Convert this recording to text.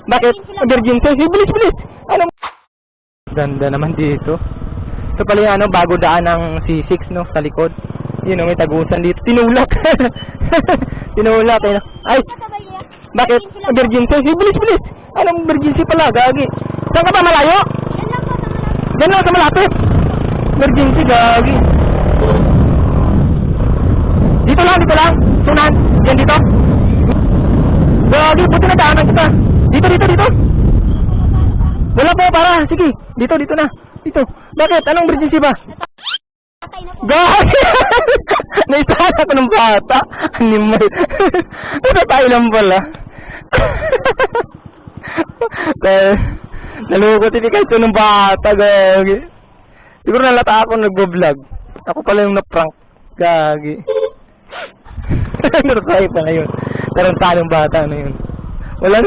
Bakit? Emergency? Bilis, bilis! Ano? Ganda naman dito. Ito pala yung ano, bago daan ng C6, no? Sa likod. Yun, may tagusan dito. Tinulak! Tinulak, eh. Ay! Bakit? Emergency? Bilis, bilis! Anong emergency pala? Gagi. Saan ka ba? Malayo? Diyan lang sa malapit. Emergency, gagi. Dito lang, dito lang. Sunan. Yan dito. Gagi, buti na daanan kita. Dito, dito, dito. Wala po, para. Sige, dito, dito na. Dito. Bakit? Anong emergency ba? Gagi! Naisahan ako ng bata. Animal. Natatay lang pala. Nalukot hindi kahit ng bata. Gagi. Siguro nalata ako nagbo-vlog. Ako pala yung na-prank. Gagi. Natatay pa na yun. Tarantado ng bata na yun. Wala